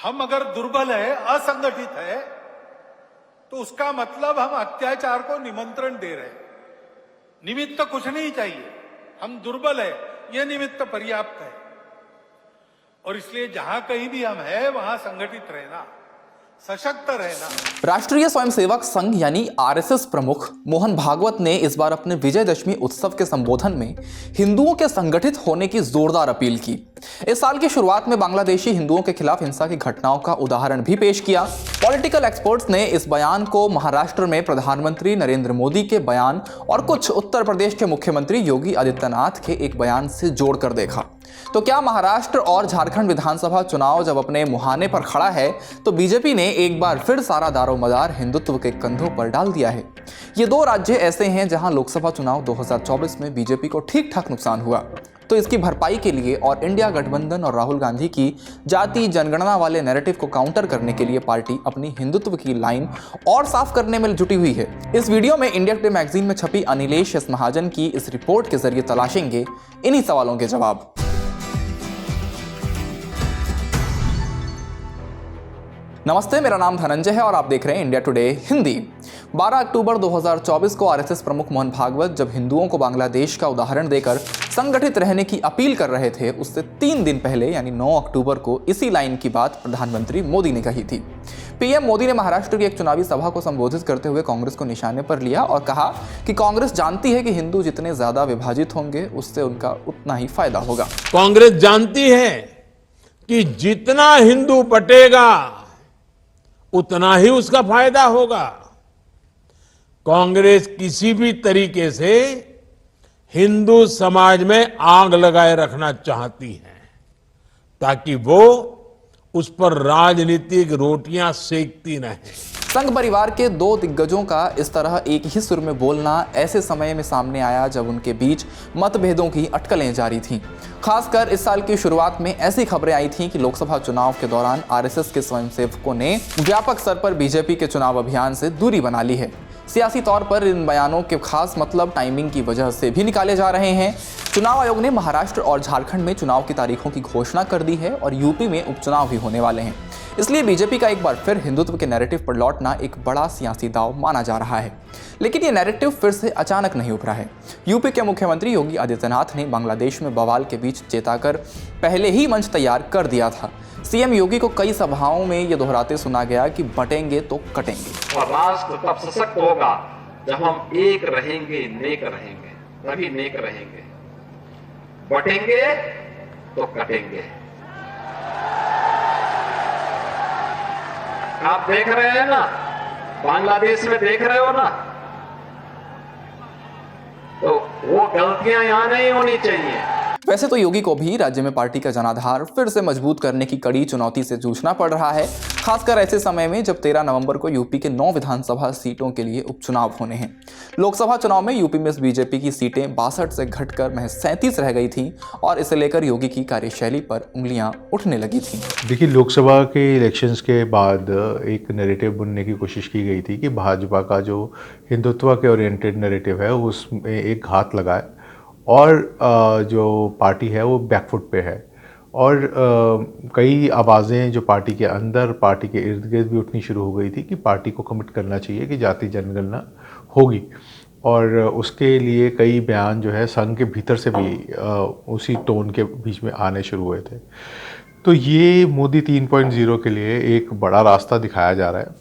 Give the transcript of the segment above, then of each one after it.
हम अगर दुर्बल है, असंगठित है, तो उसका मतलब हम अत्याचार को निमंत्रण दे रहे हैं। निमित्त कुछ नहीं चाहिए, हम दुर्बल है, यह निमित्त पर्याप्त है। और इसलिए जहां कहीं भी हम हैं, वहां संगठित रहना, सशक्त रहना। राष्ट्रीय स्वयंसेवक संघ यानी आरएसएस प्रमुख मोहन भागवत ने इस बार अपने विजयदशमी उत्सव के संबोधन में हिंदुओं के संगठित होने की जोरदार अपील की। इस साल की शुरुआत में बांग्लादेशी हिंदुओं के खिलाफ हिंसा की घटनाओं का उदाहरण भी पेश किया। पॉलिटिकल एक्सपर्ट्स ने इस बयान को महाराष्ट्र में प्रधानमंत्री नरेंद्र मोदी के बयान और कुछ उत्तर प्रदेश के मुख्यमंत्री योगी आदित्यनाथ के एक बयान से जोड़कर देखा। तो क्या महाराष्ट्र और झारखंड विधानसभा चुनाव जब अपने मुहाने पर खड़ा है, तो बीजेपी ने एक बार फिर सारा दारोमदार हिंदुत्व के कंधों पर डाल दिया है। ये दो राज्य ऐसे हैं जहां लोकसभा चुनाव 2024 में बीजेपी को ठीक ठाक नुकसान हुआ। तो इसकी भरपाई के लिए और इंडिया गठबंधन और राहुल गांधी की जाति जनगणना वाले नैरेटिव को काउंटर करने के लिए पार्टी अपनी हिंदुत्व की लाइन और साफ करने में जुटी हुई है। इस वीडियो में इंडिया टुडे मैगजीन में छपी अनिलेश एस महाजन की इस रिपोर्ट के जरिए तलाशेंगे इन्हीं सवालों के जवाब। नमस्ते, मेरा नाम धनंजय है और आप देख रहे हैं इंडिया टुडे हिंदी। 12 अक्टूबर 2024 को आरएसएस प्रमुख मोहन भागवत जब हिंदुओं को बांग्लादेश का उदाहरण देकर संगठित रहने की अपील कर रहे थे, उससे 3 दिन पहले यानी 9 अक्टूबर को इसी लाइन की बात प्रधानमंत्री मोदी ने कही थी। पीएम मोदी ने महाराष्ट्र की एक चुनावी सभा को संबोधित करते हुए कांग्रेस को निशाने पर लिया और कहा कि कांग्रेस जानती है कि हिंदू जितने ज्यादा विभाजित होंगे, उससे उनका उतना ही फायदा होगा। कांग्रेस जानती है कि जितना हिंदू बटेगा उतना ही उसका फायदा होगा। कांग्रेस किसी भी तरीके से हिंदू समाज में आग लगाए रखना चाहती है ताकि वो उस पर राजनीतिक रोटियां सेकती रहें। संघ परिवार के दो दिग्गजों का इस तरह एक ही सुर में बोलना ऐसे समय में सामने आया जब उनके बीच मतभेदों की अटकलें जारी थीं। खासकर इस साल की शुरुआत में ऐसी खबरें आई थीं कि लोकसभा चुनाव के दौरान आरएसएस के स्वयंसेवकों ने व्यापक स्तर पर बीजेपी के चुनाव अभियान से दूरी बना ली है। सियासी तौर पर इन बयानों के खास मतलब टाइमिंग की वजह से भी निकाले जा रहे हैं। चुनाव आयोग ने महाराष्ट्र और झारखंड में चुनाव की तारीखों की घोषणा कर दी है और यूपी में उपचुनाव भी होने वाले हैं। इसलिए बीजेपी का एक बार फिर हिंदुत्व के नैरेटिव पर लौटना एक बड़ा सियासी दांव माना जा रहा है। लेकिन ये नैरेटिव फिर से अचानक नहीं उभरा है। यूपी के मुख्यमंत्री योगी आदित्यनाथ ने बांग्लादेश में बवाल के बीच चेताकर पहले ही मंच तैयार कर दिया था। सीएम योगी को कई सभाओं में ये दोहराते सुना गया कि बटेंगे तो कटेंगे। और राष्ट्र तब सशक्त होगा जब हम एक रहेंगे, नेक रहेंगे, तभी नेक रहेंगे। बटेंगे तो कटेंगे। आप देख रहे हैं ना, बांग्लादेश में देख रहे हो ना, तो वो गलतियां यहां नहीं होनी चाहिए। वैसे तो योगी को भी राज्य में पार्टी का जनाधार फिर से मजबूत करने की कड़ी चुनौती से जूझना पड़ रहा है, खासकर ऐसे समय में जब 13 नवंबर को यूपी के 9 विधानसभा सीटों के लिए उपचुनाव होने हैं। लोकसभा चुनाव में यूपी में बीजेपी की सीटें 62 से घटकर महज 37 रह गई थीं और इसे लेकर योगी की कार्यशैली पर उंगलियां उठने लगी थीं। देखिए, लोकसभा के इलेक्शंस के बाद एक नैरेटिव बुनने की कोशिश की गई थी कि भाजपा का जो हिंदुत्व के ओरिएंटेड नैरेटिव है उसमें एक घात लगा है और जो पार्टी है वो बैकफुट पे है। और कई आवाज़ें जो पार्टी के अंदर, पार्टी के इर्द गिर्द भी उठनी शुरू हो गई थी कि पार्टी को कमिट करना चाहिए कि जाति जनगणना होगी। और उसके लिए कई बयान जो है संघ के भीतर से भी उसी टोन के बीच में आने शुरू हुए थे। तो ये मोदी 3.0 के लिए एक बड़ा रास्ता दिखाया जा रहा है।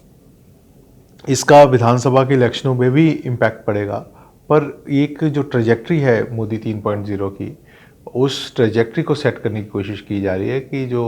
इसका विधानसभा के इलेक्शनों में भी इम्पैक्ट पड़ेगा, पर एक जो ट्रेजेक्ट्री है मोदी 3.0 की, उस ट्रेजेक्ट्री को सेट करने की कोशिश की जा रही है कि जो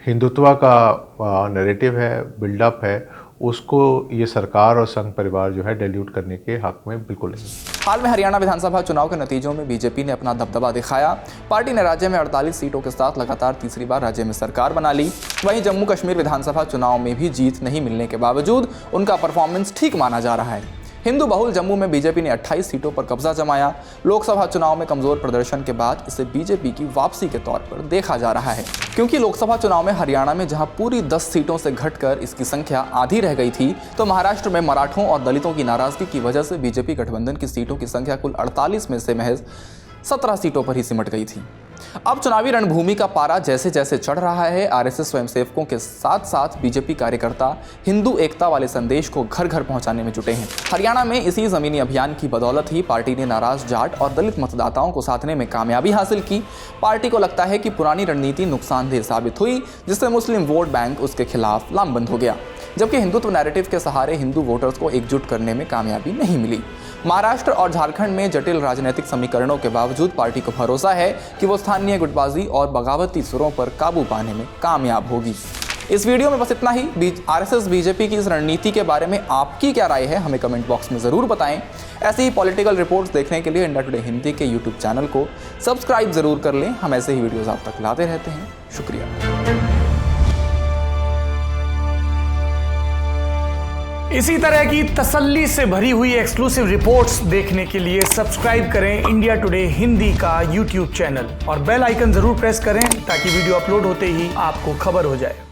हिंदुत्व का नैरेटिव है, बिल्डअप है, उसको ये सरकार और संघ परिवार जो है डाइल्यूट करने के हक में बिल्कुल नहीं। हाल में हरियाणा विधानसभा चुनाव के नतीजों में बीजेपी ने अपना दबदबा दिखाया। पार्टी ने राज्य में 48 सीटों के साथ लगातार तीसरी बार राज्य में सरकार बना ली। वहीं जम्मू कश्मीर विधानसभा चुनाव में भी जीत नहीं मिलने के बावजूद उनका परफॉर्मेंस ठीक माना जा रहा है। हिंदू बहुल जम्मू में बीजेपी ने 28 सीटों पर कब्जा जमाया। लोकसभा चुनाव में कमजोर प्रदर्शन के बाद इसे बीजेपी की वापसी के तौर पर देखा जा रहा है, क्योंकि लोकसभा चुनाव में हरियाणा में जहां पूरी 10 सीटों से घटकर इसकी संख्या आधी रह गई थी, तो महाराष्ट्र में मराठों और दलितों की नाराजगी की वजह से बीजेपी गठबंधन की सीटों की संख्या कुल 48 में से महज 17 सीटों पर ही सिमट गई थी। अब चुनावी रणभूमि का पारा जैसे जैसे चढ़ रहा है, आरएसएस स्वयंसेवकों के साथ साथ बीजेपी कार्यकर्ता हिंदू एकता वाले संदेश को घर घर पहुंचाने में जुटे हैं। हरियाणा में इसी जमीनी अभियान की बदौलत ही पार्टी ने नाराज जाट और दलित मतदाताओं को साधने में कामयाबी हासिल की। पार्टी को लगता है कि पुरानी रणनीति नुकसानदेह साबित हुई, जिससे मुस्लिम वोट बैंक उसके खिलाफ लामबंद हो गया, जबकि हिंदुत्व नैरेटिव के सहारे हिंदू वोटर्स को एकजुट करने में कामयाबी नहीं मिली। महाराष्ट्र और झारखंड में जटिल राजनीतिक समीकरणों के बावजूद पार्टी को भरोसा है कि वो स्थानीय गुटबाजी और बगावती सुरों पर काबू पाने में कामयाब होगी। इस वीडियो में बस इतना ही। आरएसएस बीजेपी की इस रणनीति के बारे में आपकी क्या राय है, हमें कमेंट बॉक्स में ज़रूर बताएं। ऐसे ही पॉलिटिकल रिपोर्ट्स देखने के लिए इंडिया टुडे हिंदी के यूट्यूब चैनल को सब्सक्राइब ज़रूर कर लें। हम ऐसे ही वीडियोज़ आप तक लाते रहते हैं। शुक्रिया। इसी तरह की तसल्ली से भरी हुई एक्सक्लूसिव रिपोर्ट्स देखने के लिए सब्सक्राइब करें इंडिया टुडे हिंदी का यूट्यूब चैनल और बेल आइकन जरूर प्रेस करें ताकि वीडियो अपलोड होते ही आपको खबर हो जाए।